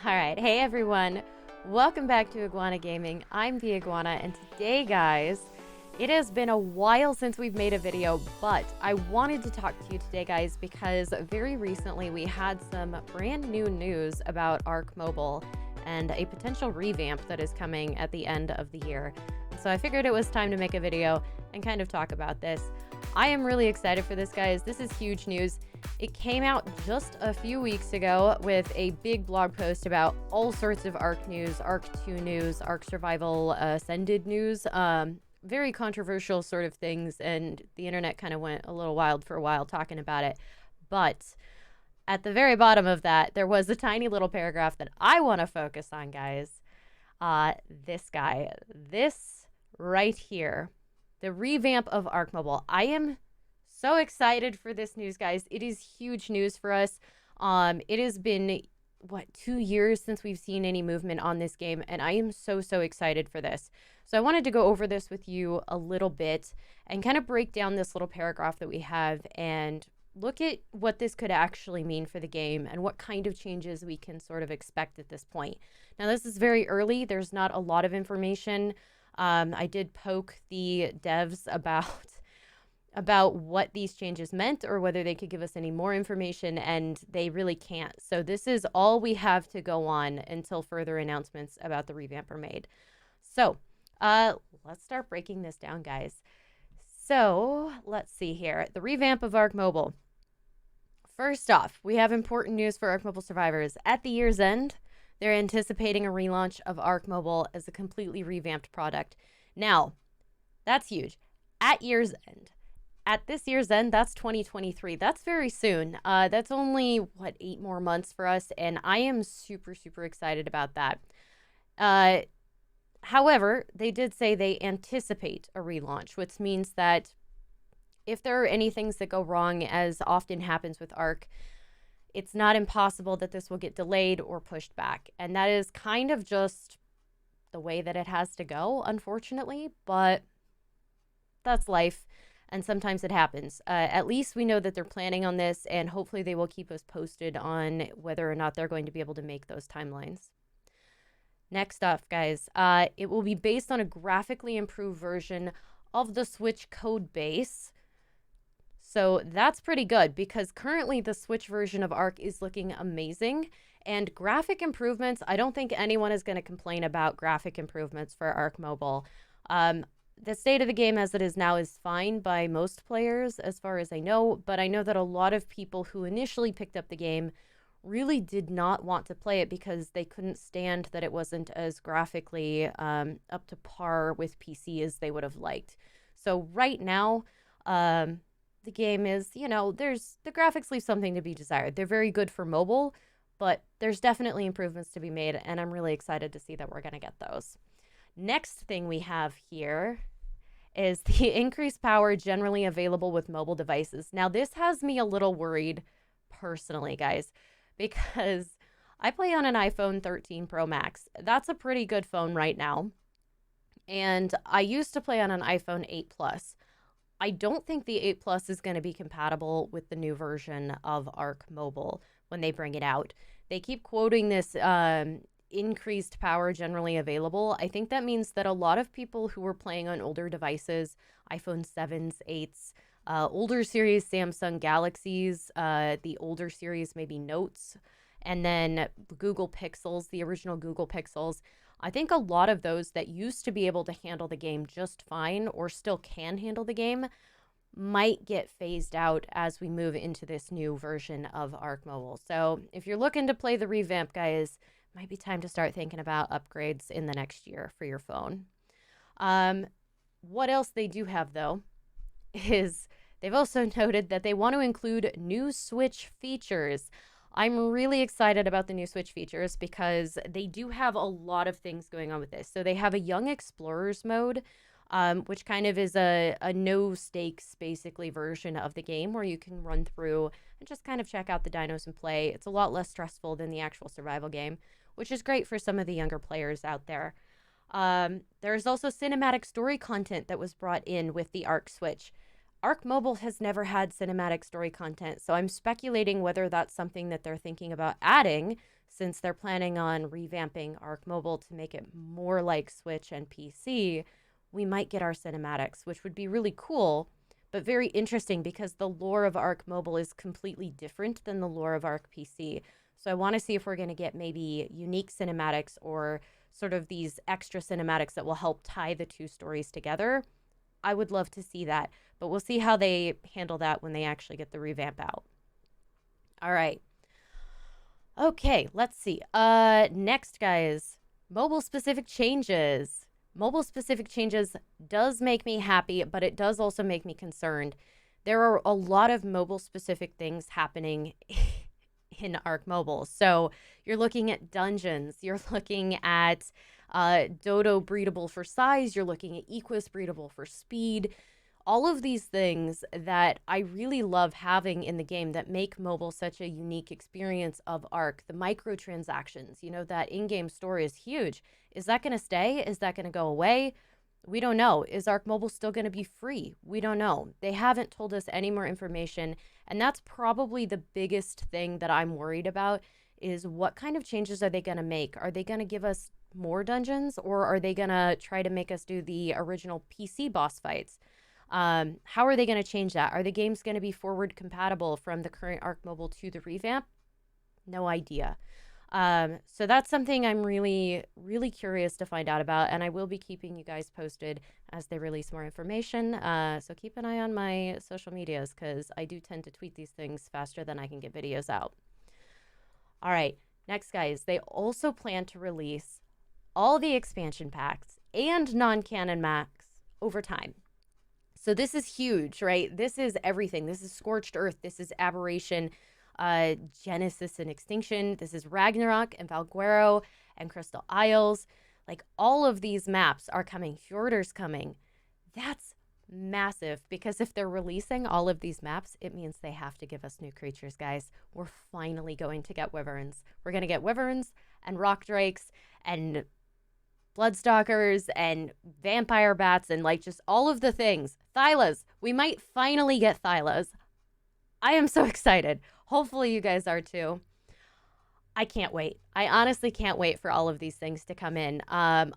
Alright, hey everyone, welcome back to Iguana Gaming. I'm the Iguana, and today, guys, it has been a while since we've made a video, but I wanted to talk to you today, guys, because very recently we had some brand new news about Ark Mobile and a potential revamp that is coming at the end of the year. So I figured it was time to make a video and kind of talk about this. I am really excited for this, guys. This is huge news. It came out just a few weeks ago with a big blog post about all sorts of Ark news, Ark 2 news, Ark Survival Ascended news, very controversial sort of things, and the internet kind of went a little wild for a while talking about it. But at the very bottom of that, there was a tiny little paragraph that I want to focus on, guys. This guy, this right here, the revamp of Ark Mobile. I am so excited for this news, guys. It is huge news for us. It has been, 2 years since we've seen any movement on this game, and I am so excited for this. So I wanted to go over this with you a little bit and kind of break down this little paragraph that we have and look at what this could actually mean for the game and what kind of changes we can sort of expect at this point. Now, this is very early. There's not a lot of information. I did poke the devs about what these changes meant or whether they could give us any more information, and they really can't. So this is all we have to go on until further announcements about the revamp are made. So let's start breaking this down, guys. So let's see here. The revamp of Ark Mobile. First off, we have important news for Ark Mobile survivors. At the year's end, they're anticipating a relaunch of Ark Mobile as a completely revamped product. Now, that's huge. At year's end. At this year's end, that's 2023. That's very soon. That's only, 8 more months for us, and I am super excited about that. However, they did say they anticipate a relaunch, which means that if there are any things that go wrong, as often happens with Ark, it's not impossible that this will get delayed or pushed back. And that is kind of just the way that it has to go, unfortunately, but that's life. And sometimes it happens. At least we know that they're planning on this, and hopefully they will keep us posted on whether or not they're going to be able to make those timelines. Next up, guys, it will be based on a graphically improved version of the Switch code base. So that's pretty good, because currently the Switch version of Ark is looking amazing. And graphic improvements, I don't think anyone is going to complain about graphic improvements for Ark Mobile. The state of the game as it is now is fine by most players, as far as I know, but I know that a lot of people who initially picked up the game really did not want to play it because they couldn't stand that it wasn't as graphically up to par with PC as they would have liked. So right now, the game is, the graphics leave something to be desired. They're very good for mobile, but there's definitely improvements to be made, and I'm really excited to see that we're going to get those. Next thing we have here is the increased power generally available with mobile devices. Now, this has me a little worried personally, guys, because I play on an iPhone 13 Pro Max. That's a pretty good phone right now. And I used to play on an iPhone 8 Plus. I don't think the 8 Plus is going to be compatible with the new version of Ark Mobile when they bring it out. They keep quoting this increased power generally available. I think that means that a lot of people who were playing on older devices, iPhone 7s, 8s, older series Samsung Galaxies, the older series maybe Notes, and then Google Pixels, the original Google Pixels. I think a lot of those that used to be able to handle the game just fine or still can handle the game might get phased out as we move into this new version of Ark Mobile. So if you're looking to play the revamp, guys, it might be time to start thinking about upgrades in the next year for your phone. What else they do have, though, is they've also noted that they want to include new Switch features. I'm really excited about the new Switch features because they do have a lot of things going on with this. So they have a Young Explorers mode, which kind of is a no-stakes, basically, version of the game where you can run through and just kind of check out the dinos and play. It's a lot less stressful than the actual survival game, which is great for some of the younger players out there. There's also cinematic story content that was brought in with the Ark Switch. Ark Mobile has never had cinematic story content, so I'm speculating whether that's something that they're thinking about adding since they're planning on revamping Ark Mobile to make it more like Switch and PC. We might get our cinematics, which would be really cool, but very interesting because the lore of Ark Mobile is completely different than the lore of Ark PC. So I want to see if we're going to get maybe unique cinematics or sort of these extra cinematics that will help tie the two stories together. I would love to see that, but we'll see how they handle that when they actually get the revamp out. All right. Okay, let's see. Next, guys, mobile specific changes. Mobile specific changes does make me happy, but it does also make me concerned. There are a lot of mobile specific things happening in Ark Mobile. So you're looking at dungeons, you're looking at dodo breedable for size, you're looking at equus breedable for speed. All of these things that I really love having in the game that make mobile such a unique experience of Ark. The microtransactions, you know, that in-game store is huge. Is that going to stay? Is that going to go away? We don't know. Is Ark Mobile still going to be free? We don't know. They haven't told us any more information. And that's probably the biggest thing that I'm worried about is what kind of changes are they going to make? Are they going to give us more dungeons or are they going to try to make us do the original PC boss fights? How are they going to change that? Are the games going to be forward compatible from the current Ark Mobile to the revamp? No idea. So that's something I'm really, really curious to find out about, and I will be keeping you guys posted as they release more information. So keep an eye on my social medias because I do tend to tweet these things faster than I can get videos out. All right, next, guys, they also plan to release all the expansion packs and non-canon maps over time. So this is huge, right? This is everything. This is Scorched Earth. This is Aberration, Genesis and Extinction. This is Ragnarok and Valguero and Crystal Isles. Like all of these maps are coming. Fjordar's coming. That's massive because if they're releasing all of these maps, it means they have to give us new creatures, guys. We're finally going to get wyverns. We're going to get wyverns and rock drakes and bloodstalkers and vampire bats and like just all of the things. Thylas. We might finally get Thylas. I am so excited. Hopefully you guys are too. I can't wait. I honestly can't wait for all of these things to come in. I'm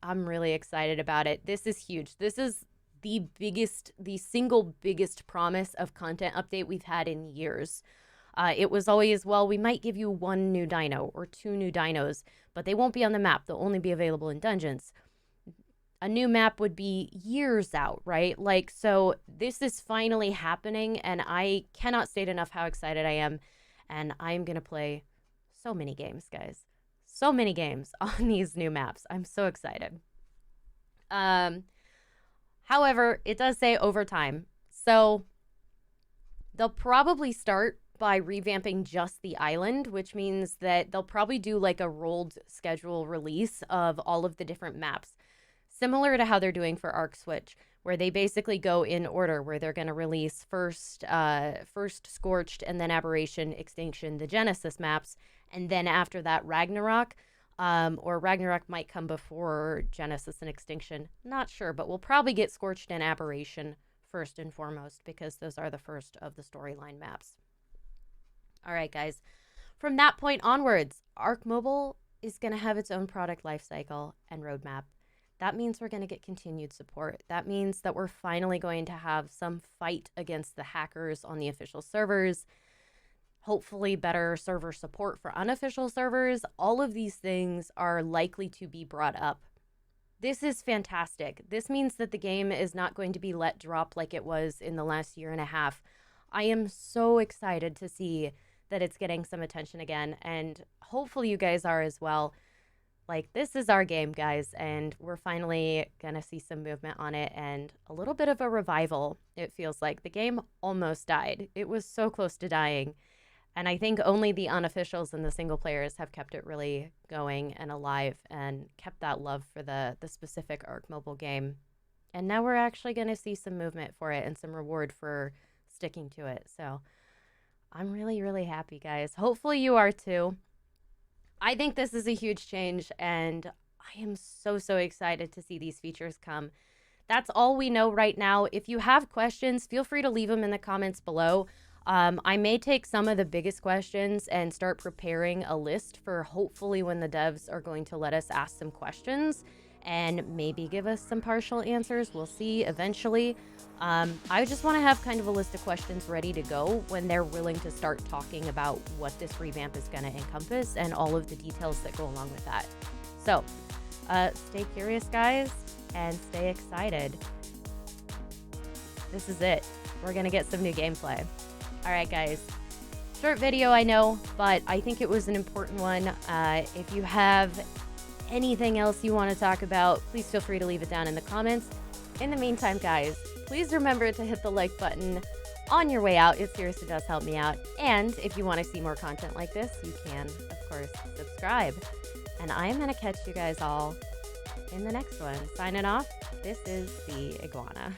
really excited about it. This is huge. This is the single biggest promise of content update we've had in years. It was always, well, we might give you one new dino or two new dinos, but they won't be on the map. They'll only be available in dungeons. A new map would be years out, right? Like, so this is finally happening, and I cannot state enough how excited I am. And I'm going to play so many games, guys. So many games on these new maps. I'm so excited. However, it does say over time. So they'll probably start by revamping just the island, which means that they'll probably do like a rolled schedule release of all of the different maps, similar to how they're doing for Ark Switch, where they basically go in order, where they're going to release first Scorched and then Aberration, Extinction, the Genesis maps, and then after that Ragnarok, or Ragnarok might come before Genesis and Extinction. Not sure, but we'll probably get Scorched and Aberration first and foremost because those are the first of the storyline maps. All right, guys. From that point onwards, Ark Mobile is going to have its own product lifecycle and roadmap. That means we're going to get continued support. That means that we're finally going to have some fight against the hackers on the official servers. Hopefully better server support for unofficial servers. All of these things are likely to be brought up. This is fantastic. This means that the game is not going to be let drop like it was in the last year and a half. I am so excited to see that it's getting some attention again, and hopefully you guys are as well. Like, this is our game, guys, and we're finally gonna see some movement on it and a little bit of a revival. It feels like the game almost died. It was so close to dying, and I think only the unofficials and the single players have kept it really going and alive and kept that love for the specific Ark Mobile game. And now we're actually gonna see some movement for it and some reward for sticking to it. So I'm really, really happy, guys. Hopefully you are too. I think this is a huge change, and I am so, so excited to see these features come. That's all we know right now. If you have questions, feel free to leave them in the comments below. I may take some of the biggest questions and start preparing a list for hopefully when the devs are going to let us ask some questions and maybe give us some partial answers. We'll see eventually. I just want to have kind of a list of questions ready to go when they're willing to start talking about what this revamp is going to encompass and all of the details that go along with that. So stay curious, guys, and stay excited. This is it. We're going to get some new gameplay. All right, guys. Short video, I know, but I think it was an important one. If you have anything else you want to talk about, please feel free to leave it down in the comments. In the meantime, guys, please remember to hit the like button on your way out. It seriously does help me out. And if you want to see more content like this, you can, of course, subscribe. And I'm going to catch you guys all in the next one. Signing off, this is the Iguana.